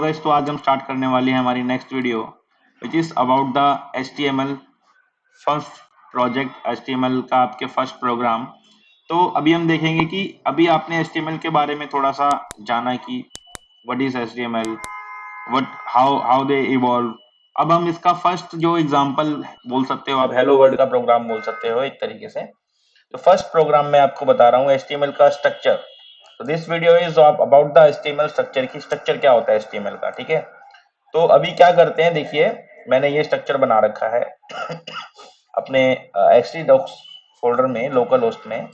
Guys, तो आज हम स्टार्ट करने वाले हैं हमारी next video which is about the HTML first project, HTML का आपके फर्स्ट प्रोग्राम। तो अभी हम देखेंगे कि अभी आपने HTML के बारे में थोड़ा सा जाना कि what is HTML, what how they evolve. अब हम इसका फर्स्ट जो एग्जांपल बोल सकते हो आप, हेलो वर्ल्ड का प्रोग्राम बोल सकते हो एक तरीके से। तो फर्स्ट प्रोग्राम मैं आपको बता रहा हूँ HTML का स्ट्रक्चर। तो this video is about the HTML structure की स्ट्रक्चर क्या होता है HTML का, ठीक है। तो अभी क्या करते हैं, देखिए मैंने ये स्ट्रक्चर बना रखा है अपने htdocs फोल्डर में, लोकल होस्ट में,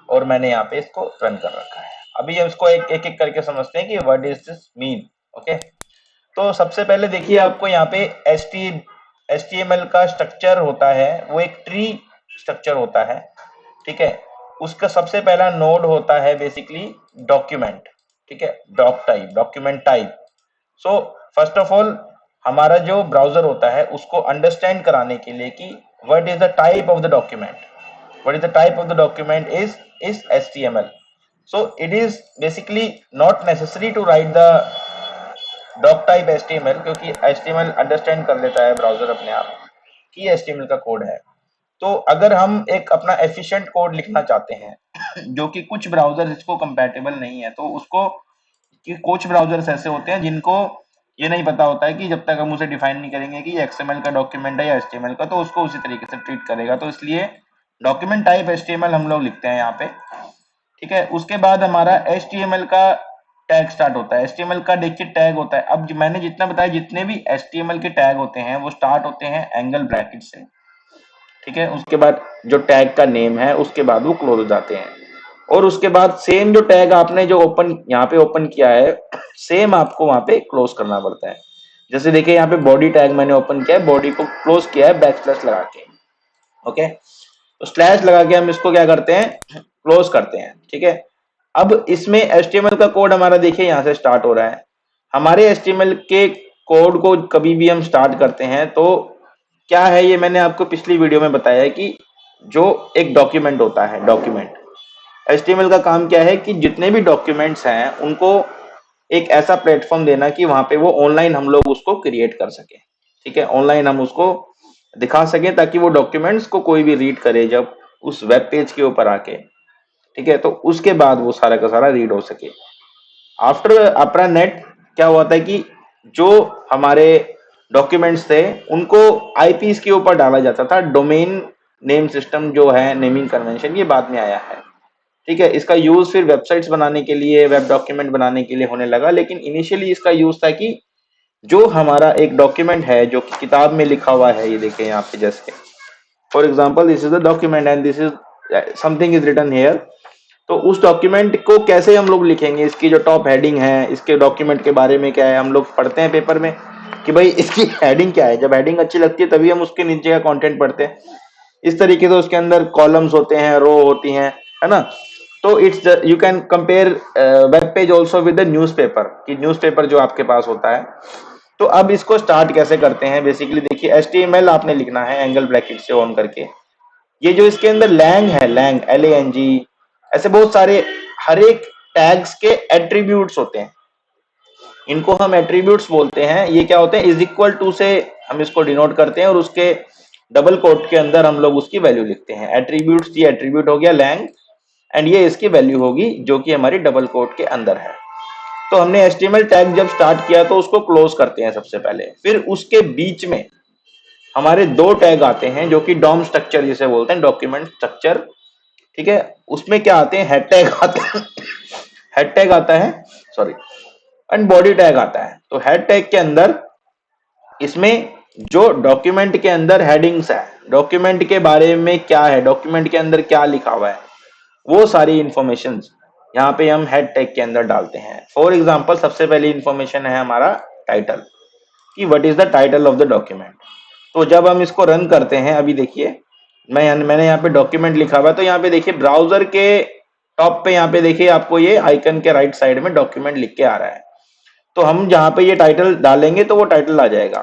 और मैंने यहाँ पे इसको रन कर रखा है। अभी हम इसको एक एक करके समझते हैं कि what is this mean. Okay, तो सबसे पहले देखिए आपको यहाँ पे HTML का स्ट्रक्चर होता है, वो एक ट्री स्ट्रक्चर होता है, ठीक है। उसका सबसे पहला नोड होता है बेसिकली डॉक्यूमेंट, ठीक है, document type. So first of all हमारा जो ब्राउजर होता है उसको अंडरस्टैंड कराने के लिए कि what is the type of the document, what is the type of the document is HTML। So it is basically not necessary to write the doc type HTML, क्योंकि HTML अंडरस्टैंड कर लेता है browser अपने आप कि HTML का code है। तो अगर हम एक अपना एफिशिएंट कोड लिखना चाहते हैं जो कि कुछ ब्राउजर इसको कंपैटिबल नहीं है, तो उसको कि कुछ ब्राउजर्स ऐसे होते हैं जिनको ये नहीं पता होता है कि जब तक हम उसे डिफाइन नहीं करेंगे कि ये XML का डॉक्यूमेंट है या HTML का, तो उसको उसी तरीके से ट्रीट करेगा। तो इसलिए डॉक्यूमेंट टाइप HTML हम लोग लिखते हैं यहाँ पे, ठीक है। उसके बाद हमारा HTML का टैग स्टार्ट होता है। HTML का देखिए टैग होता है, अब मैंने जितना बताया जितने भी HTML के टैग होते हैं वो स्टार्ट होते हैं एंगल ब्रैकेट से, ठीक है। उसके बाद जो टैग का नेम है उसके बाद वो क्लोज हो जाते हैं, और उसके बाद सेम जो टैग आपने जो ओपन यहाँ पे ओपन किया है सेम आपको वहां पे क्लोज करना पड़ता है। जैसे देखिए यहाँ पे बॉडी टैग मैंने ओपन किया है, बॉडी को क्लोज किया है बैकस्लैश लगा के। ओके, तो स्लैश लगा के हम इसको क्या करते हैं, क्लोज करते हैं, ठीक है। अब इसमें HTML का कोड हमारा देखिए यहाँ से स्टार्ट हो रहा है। हमारे HTML के कोड को कभी भी हम स्टार्ट करते हैं तो क्या है, ये मैंने आपको पिछली वीडियो में बताया है कि जो एक डॉक्यूमेंट होता है, डॉक्यूमेंट HTML का काम क्या है कि जितने भी डॉक्यूमेंट्स हैं उनको एक ऐसा प्लेटफॉर्म देना कि वहां पे वो ऑनलाइन हम लोग उसको क्रिएट कर सके, ठीक है, ऑनलाइन हम उसको दिखा सकें ताकि वो डॉक्यूमेंट्स को कोई भी रीड करे जब उस वेब पेज के ऊपर आके, ठीक है, तो उसके बाद वो सारा का सारा रीड हो सके। आफ्टर अपना नेट क्या हुआ था कि जो हमारे डॉक्यूमेंट्स थे उनको आईपीस के ऊपर डाला जाता था। डोमेन नेम सिस्टम जो है, नेमिंग कन्वेंशन, ये बाद में आया है, ठीक है। इसका यूज फिर वेबसाइट्स बनाने के लिए, वेब डॉक्यूमेंट बनाने के लिए होने लगा, लेकिन इनिशियली इसका यूज था कि जो हमारा एक डॉक्यूमेंट है जो कि किताब में लिखा हुआ है, ये देखें यहाँ पे, जैसे for example this is the document and this is something is written here. तो उस डॉक्यूमेंट को कैसे हम लोग लिखेंगे, इसकी जो टॉप हेडिंग है, इसके डॉक्यूमेंट के बारे में क्या है, हम लोग पढ़ते हैं पेपर में कि भाई इसकी हेडिंग क्या है। जब हेडिंग अच्छी लगती है तभी हम उसके नीचे का कंटेंट पढ़ते हैं। इस तरीके से उसके अंदर कॉलम्स होते हैं, रो होती हैं, है ना। तो it's you can compare web page also with the newspaper, कि न्यूज़पेपर जो आपके पास होता है। तो अब इसको स्टार्ट कैसे करते हैं, बेसिकली देखिए HTML आपने लिखना है एंगल ब्रैकेट से ऑन करके। ये जो इसके अंदर लैंग है, लैंग LANG, ऐसे बहुत सारे हर एक टैग्स के एट्रीब्यूट्स होते हैं, इनको हम एट्रीब्यूट्स बोलते हैं। ये क्या होते हैं, इज इक्वल टू से हम इसको डिनोट करते हैं और उसके डबल कोट के अंदर हम लोग उसकी वैल्यू लिखते हैं। एट्रीब्यूट्स, ये एट्रीब्यूट हो गया लैंग, एंड ये इसकी वैल्यू होगी जो कि हमारी डबल कोट के अंदर है। तो हमने HTML टैग जब स्टार्ट किया तो उसको क्लोज करते हैं सबसे पहले, फिर उसके बीच में हमारे दो टैग आते हैं जो कि डॉम स्ट्रक्चर जिसे बोलते हैं, डॉक्यूमेंट स्ट्रक्चर, ठीक है। उसमें क्या आते हैं, हेड टैग आते हैं, हेड टैग आता है, सॉरी, एंड बॉडी टैग आता है। तो हेड टैग के अंदर इसमें जो डॉक्यूमेंट के अंदर हेडिंग्स है, डॉक्यूमेंट के बारे में क्या है, डॉक्यूमेंट के अंदर क्या लिखा हुआ है, वो सारी इंफॉर्मेशन यहाँ पे हम हेड टैग के अंदर डालते हैं। फॉर एग्जांपल सबसे पहली इंफॉर्मेशन है हमारा टाइटल, कि what is the title of the document. तो जब हम इसको रन करते हैं, अभी देखिए मैंने यहाँ पे डॉक्यूमेंट लिखा हुआ है, तो यहाँ पे देखिए ब्राउजर के टॉप पे यहाँ पे देखिए आपको ये आइकन के राइट साइड में डॉक्यूमेंट लिख के आ रहा है। तो हम जहाँ पे ये टाइटल डालेंगे तो वो टाइटल आ जाएगा।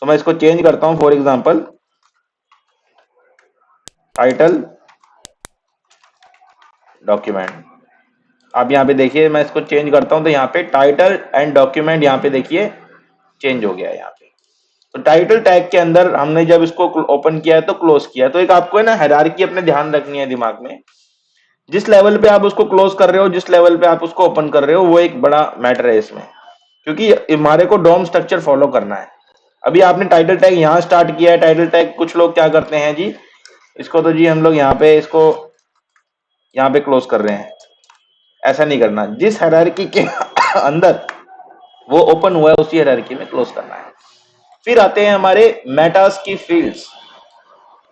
तो मैं इसको चेंज करता हूँ, फॉर एग्जांपल टाइटल डॉक्यूमेंट, आप यहाँ पे देखिए, मैं इसको चेंज करता हूँ तो यहाँ पे टाइटल एंड डॉक्यूमेंट यहाँ पे देखिए चेंज हो गया है यहाँ पे। तो टाइटल टैग के अंदर हमने जब इसको ओपन किया है तो क्लोज किया है। तो एक आपको है ना हायरार्की अपने ध्यान रखनी है दिमाग में, जिस लेवल पे आप उसको क्लोज कर रहे हो, जिस लेवल पे आप उसको ओपन कर रहे हो, वो एक बड़ा मैटर है इसमें, क्योंकि हमारे को डोम स्ट्रक्चर फॉलो करना है। अभी आपने टाइटल टैग यहाँ स्टार्ट किया है, टाइटल टैग कुछ लोग क्या करते हैं जी, इसको तो जी हम लोग यहाँ पे इसको यहाँ पे क्लोज कर रहे हैं। ऐसा नहीं करना, जिस हायरार्की के अंदर वो ओपन हुआ है उसी हायरार्की में क्लोज करना है। फिर आते हैं हमारे मेटास की fields.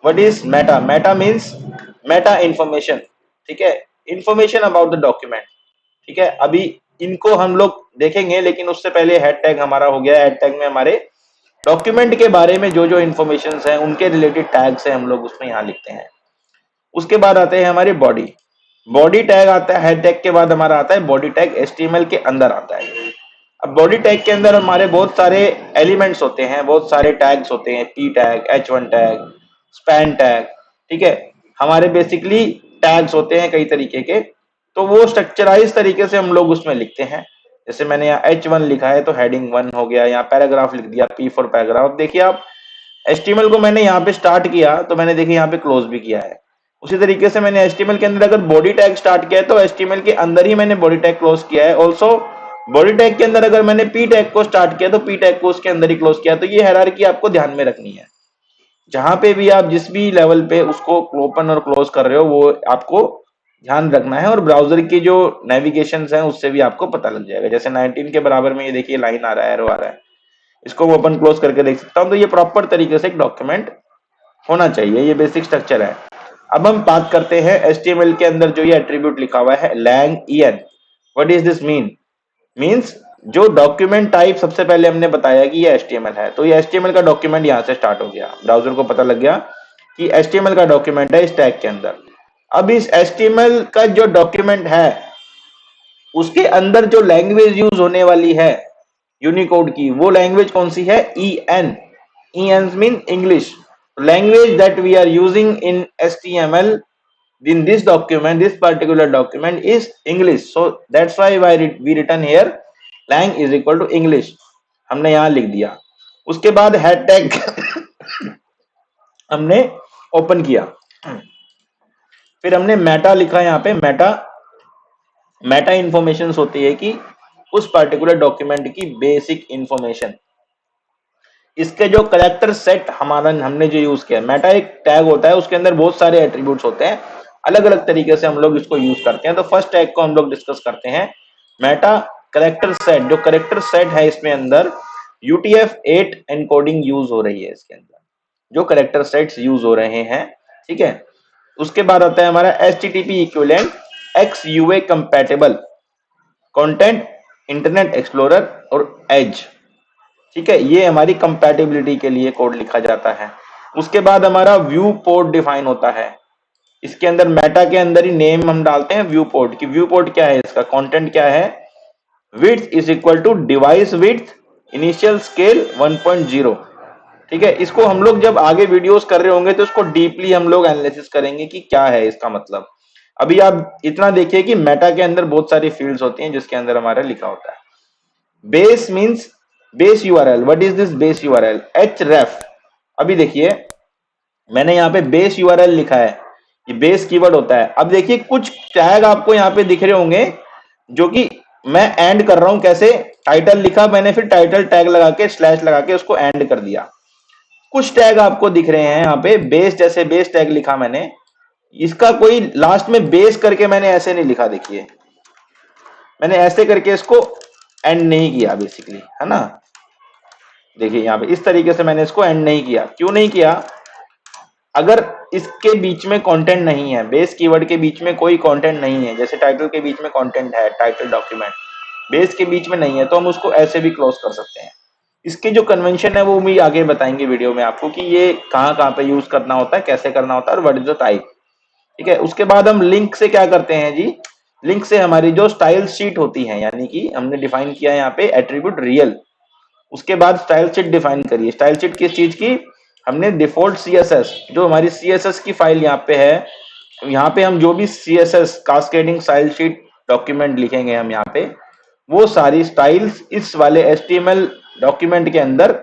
What is Meta? Meta means Meta information, ठीक है, इंफॉर्मेशन अबाउट द डॉक्यूमेंट, ठीक है। अभी इनको हम लोग देखेंगे, लेकिन उससे पहले हेड टैग हमारा हो गया। हेड टैग में हमारे डॉक्यूमेंट के बारे में जो जो इन्फॉर्मेशन है उनके रिलेटेड टैग्स है, हम लोग उसमें यहाँ लिखते हैं। उसके बाद आते हैं हमारे बॉडी। बॉडी टैग आता है हेड टैग के बाद, हमारा आता है बॉडी टैग, एचटीएमएल के अंदर आता है। अब बॉडी टैग के अंदर हमारे बहुत सारे एलिमेंट्स होते हैं, बहुत सारे टैग्स होते हैं, P tag, H1 tag, span tag, ठीक है। हमारे बेसिकली टैग्स होते हैं कई तरीके के, तो वो स्ट्रक्चराइज तरीके से हम लोग उसमें लिखते हैं। जैसे मैंने यहाँ H1 लिखा है तो हेडिंग 1 हो गया, यहाँ पैराग्राफ लिख दिया P फॉर पैराग्राफ। देखिए आप HTML को मैंने यहाँ पे स्टार्ट किया तो मैंने देखिए यहाँ पे क्लोज भी किया है। उसी तरीके से मैंने HTML के अंदर अगर बॉडी टैग स्टार्ट किया है तो HTML के अंदर ही मैंने बॉडी टैग क्लोज किया है। ऑल्सो बॉडी टैग के अंदर अगर मैंने पी टैग को स्टार्ट किया तो पी टैग को उसके अंदर ही क्लोज किया। तो ये हायरार्की आपको ध्यान में रखनी है। जहां पे भी आप जिस भी लेवल पे उसको ओपन और क्लोज कर रहे हो वो आपको ध्यान रखना है, और ब्राउजर की जो नेविगेशन है उससे भी आपको पता लग जाएगा। जैसे 19 के बराबर में ये देखिए लाइन आ रहा है, एरो आ रहा है, इसको ओपन क्लोज करके देख सकता हूँ। तो ये प्रॉपर तरीके से एक डॉक्यूमेंट होना चाहिए, ये बेसिक स्ट्रक्चर है। अब हम बात करते हैं HTML के अंदर जो ये एट्रीब्यूट लिखा हुआ है lang en, what is this mean? Means जो डॉक्यूमेंट टाइप सबसे पहले हमने बताया कि ये HTML है, तो ये HTML का डॉक्यूमेंट यहां से स्टार्ट हो गया। ब्राउजर को पता लग गया कि HTML का डॉक्यूमेंट है इस टैग के अंदर। अब इस HTML का जो डॉक्यूमेंट है उसके अंदर जो लैंग्वेज यूज होने वाली है यूनिकोड की, वो लैंग्वेज कौन सी है? EN। EN mean English. Language that we are using in HTML in this document, this particular document is English, so that's why we written here lang is equal to English, हमने यहां लिख दिया। उसके बाद head tag हमने open किया, फिर हमने मेटा लिखा। यहाँ पे मेटा मेटा इंफॉर्मेशन होती है कि उस पर्टिकुलर डॉक्यूमेंट की बेसिक इंफॉर्मेशन, इसके जो करेक्टर सेट हमारा हमने जो यूज किया। मेटा एक टैग होता है, उसके अंदर बहुत सारे एट्रीब्यूट्स होते हैं, अलग अलग तरीके से हम लोग इसको यूज करते हैं। तो फर्स्ट टैग को हम लोग डिस्कस करते हैं, मेटा करेक्टर सेट। जो करेक्टर सेट है इसमें अंदर UTF-8 एनकोडिंग यूज हो रही है, इसके अंदर जो करेक्टर सेट्स यूज हो रहे हैं, ठीक है। उसके बाद आता है हमारा HTTP equivalent XUA compatible content, internet explorer और एज, ठीक है। ये हमारी कंपैटिबिलिटी के लिए कोड लिखा जाता है। उसके बाद हमारा व्यू पोर्ट डिफाइन होता है। इसके अंदर मेटा के अंदर ही नेम हम डालते हैं व्यू पोर्ट की। व्यू पोर्ट क्या है? इसका कंटेंट क्या है? Width is equal to device width initial scale 1.0, ठीक है। इसको हम लोग जब आगे वीडियोस कर रहे होंगे तो इसको डीपली हम लोग एनालिसिस करेंगे कि क्या है इसका मतलब। अभी आप इतना देखिए कि मेटा के अंदर बहुत सारी फील्ड्स होती हैं जिसके अंदर हमारा लिखा होता है। Base means base URL। What is this base URL? href। अभी देखिए मैंने यहाँ पे बेस URL लिखा है, ये बेस कीवर्ड होता है। अब देखिए कुछ टैग आपको यहाँ पे दिख रहे होंगे जो कि मैं एंड कर रहा हूं। कैसे? टाइटल लिखा मैंने, फिर टाइटल टैग लगा के स्लैश लगा के उसको एंड कर दिया। कुछ टैग आपको दिख रहे हैं यहाँ पे बेस, जैसे बेस टैग लिखा मैंने, इसका कोई लास्ट में बेस करके मैंने ऐसे नहीं लिखा। देखिए मैंने ऐसे करके इसको एंड नहीं किया बेसिकली, है ना। देखिए यहाँ पे इस तरीके से मैंने इसको एंड नहीं किया। क्यों नहीं किया? अगर इसके बीच में कंटेंट नहीं है, बेस कीवर्ड के बीच में कोई कंटेंट नहीं है, जैसे टाइटल के बीच में कंटेंट है, टाइटल डॉक्यूमेंट, बेस के बीच में नहीं है, तो हम उसको ऐसे भी क्लोज कर सकते हैं। इसके जो कन्वेंशन है वो भी आगे बताएंगे वीडियो में आपको कि ये कहाँ कहाँ पे यूज करना होता है, कैसे करना होता है और व्हाट इज द टाइप, ठीक है। उसके बाद हम लिंक से क्या करते हैं जी? लिंक से हमारी जो स्टाइल शीट होती है, यानी कि हमने डिफाइन किया है यहाँ पे एट्रीब्यूट रियल, उसके बाद स्टाइल शीट डिफाइन करिए। स्टाइल शीट किस चीज की? हमने डिफॉल्ट CSS, जो हमारी CSS की फाइल यहाँ पे है, यहाँ पे हम जो भी CSS cascading style sheet document लिखेंगे हम यहाँ पे, वो सारी स्टाइल्स इस वाले HTML डॉक्यूमेंट के अंदर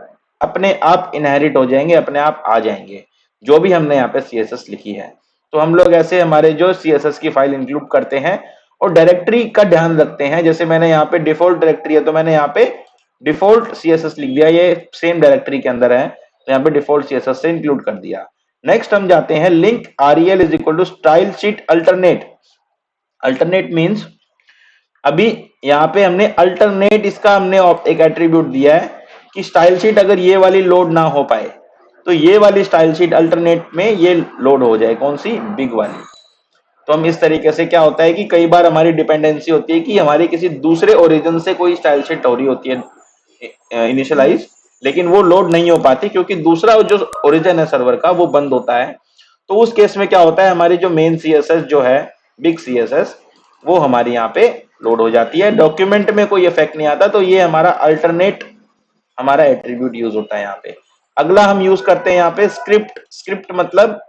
अपने आप इनहेरिट हो जाएंगे, अपने आप आ जाएंगे, जो भी हमने यहाँ पे CSS लिखी है। तो हम लोग ऐसे हमारे जो CSS की फाइल इंक्लूड करते हैं और डायरेक्टरी का ध्यान रखते हैं। जैसे मैंने यहाँ पे डिफॉल्ट डायरेक्टरी है तो मैंने यहाँ पे डिफॉल्ट CSS लिख दिया, ये सेम डायरेक्टरी के अंदर है तो यहाँ पे डिफॉल्ट CSS से इंक्लूड कर दिया। नेक्स्ट हम जाते हैं link rel is equal to style sheet alternate. Alternate means अभी यहाँ पे हमने अल्टरनेट, इसका हमने एक एट्रीब्यूट दिया है कि स्टाइल शीट अगर ये वाली लोड ना हो पाए तो ये वाली स्टाइल शीट अल्टरनेट में ये लोड हो जाए, कौन सी, बिग वाली। तो हम इस तरीके से, क्या होता है कि कई बार हमारी डिपेंडेंसी होती है कि हमारी किसी दूसरे ओरिजिन से कोई स्टाइल शीट हो रही होती है इनिशियलाइज, लेकिन वो लोड नहीं हो पाती क्योंकि दूसरा जो ओरिजिन है सर्वर का वो बंद होता है। तो उस केस में क्या होता है, हमारी जो मेन CSS जो है बिग CSS वो हमारी यहाँ पे लोड हो जाती है। डॉक्यूमेंट में कोई इफेक्ट नहीं आता, तो ये हमारा अल्टरनेट हमारा एट्रीब्यूट यूज होता है यहाँ पे। अगला हम यूज करते हैं यहाँ पे स्क्रिप्ट। स्क्रिप्ट मतलब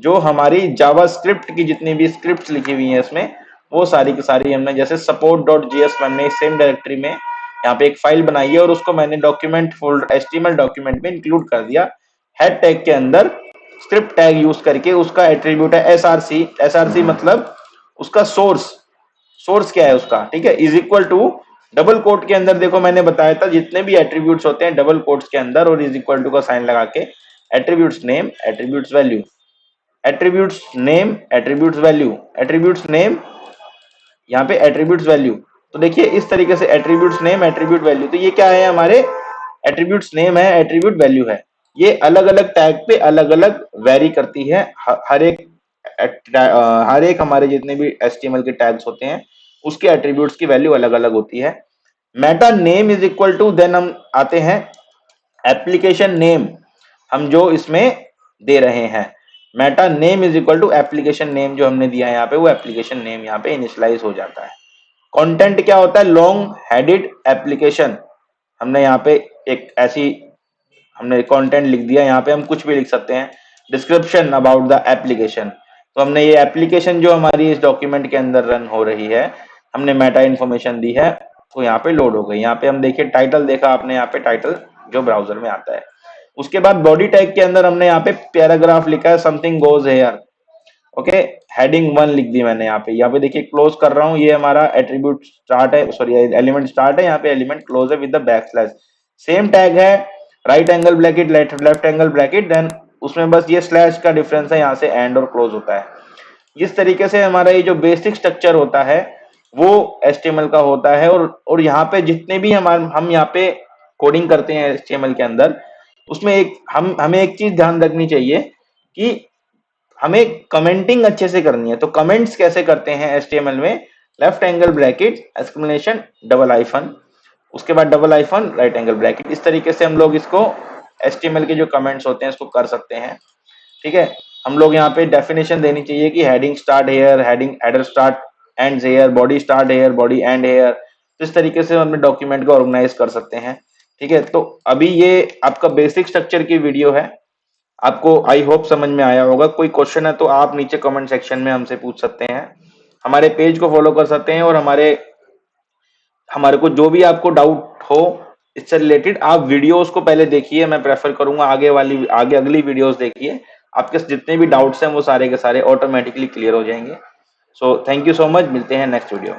जो हमारी जावा स्क्रिप्ट की जितनी भी स्क्रिप्ट लिखी हुई है इसमें, वो सारी की सारी हमने, जैसे support.js मैंने सेम डायरेक्टरी में यहाँ पे एक फाइल बनाई है और उसको मैंने डॉक्यूमेंट फोल्डर HTML डॉक्यूमेंट में इंक्लूड कर दिया। हेड टैग के अंदर स्क्रिप्ट टैग यूज करके उसका एट्रीब्यूट है SRC। SRC मतलब उसका सोर्स क्या है उसका, ठीक है, is equal to double quote के अंदर, देखो मैंने बताया था जितने भी एट्रीब्यूट्स होते हैं डबल कोट्स के अंदर और इज इक्वल टू का साइन लगा के attributes name, attributes value, attributes name, attributes value, attributes name, यहाँ पे एट्रीब्यूट्स वैल्यू। तो देखिए इस तरीके से एट्रीब्यूट्स नेम, एट्रीब्यूट वैल्यू, तो ये क्या है, हमारे एट्रीब्यूट्स नेम है, एट्रीब्यूट वैल्यू है। ये अलग अलग टैग पे अलग अलग वेरी करती है। हर एक हमारे जितने भी HTML के टैग्स होते हैं उसके एट्रीब्यूट्स की वैल्यू अलग अलग होती है। Meta name is equal to, then हम आते हैं एप्लीकेशन नेम, हम जो इसमें दे रहे हैं। Meta name is equal to application name, जो हमने दिया है यहाँ पे वो एप्लीकेशन नेम यहाँ पे इनिशियलाइज हो जाता है। कंटेंट क्या होता है, लॉन्ग हेडेड एप्लीकेशन। हमने यहाँ पे एक ऐसी हमने कंटेंट लिख दिया, यहाँ पे हम कुछ भी लिख सकते हैं, डिस्क्रिप्शन अबाउट द एप्लीकेशन। तो हमने ये एप्लीकेशन जो हमारी इस डॉक्यूमेंट के अंदर रन हो रही है, हमने मेटा इन्फॉर्मेशन दी है तो यहाँ पे लोड हो गई। यहाँ पे हम देखिए टाइटल देखा आपने, यहाँ पे टाइटल जो ब्राउजर में आता है। उसके बाद बॉडी टैग के अंदर हमने यहाँ पे पैराग्राफ लिखा है, something goes hair, okay, heading 1 लिख दी मैंने यहाँ पे देखिए क्लोज कर रहा हूँ, ये हमारा एट्रीब्यूट स्टार्ट है, सॉरी एलिमेंट स्टार्ट है, यहाँ पे एलिमेंट क्लोज है with the backslash. Same tag है, right angle bracket, left angle bracket, then उसमें बस ये स्लैश का डिफरेंस है, यहाँ से एंड और क्लोज होता है। इस तरीके से हमारा ये जो बेसिक स्ट्रक्चर होता है वो HTML का होता है। और यहाँ पे जितने भी हम यहाँ पे कोडिंग करते हैं HTML के अंदर, उसमें हमें एक चीज ध्यान रखनी चाहिए कि हमें कमेंटिंग अच्छे से करनी है। तो कमेंट्स कैसे करते हैं HTML में, left angle bracket, exclamation, double iPhone, उसके बाद double iPhone, right angle bracket. इस तरीके से हम लोग इसको HTML के जो कमेंट्स होते हैं इसको कर सकते हैं, ठीक है। हम लोग यहाँ पे डेफिनेशन देनी चाहिए कि heading start here, heading header start end here, body start here, body end here. तो इस तरीके से हम अपने डॉक्यूमेंट को ऑर्गेनाइज कर सकते हैं, ठीक है। तो अभी ये आपका बेसिक स्ट्रक्चर की वीडियो है, आपको आई होप समझ में आया होगा। कोई क्वेश्चन है तो आप नीचे कमेंट सेक्शन में हमसे पूछ सकते हैं, हमारे पेज को फॉलो कर सकते हैं और हमारे को जो भी आपको डाउट हो इससे रिलेटेड आप वीडियोस को पहले देखिए, मैं प्रेफर करूंगा आगे अगली वीडियोस देखिए, आपके जितने भी डाउट्स हैं वो सारे के सारे ऑटोमेटिकली क्लियर हो जाएंगे। So thank you so much, मिलते हैं नेक्स्ट वीडियो में।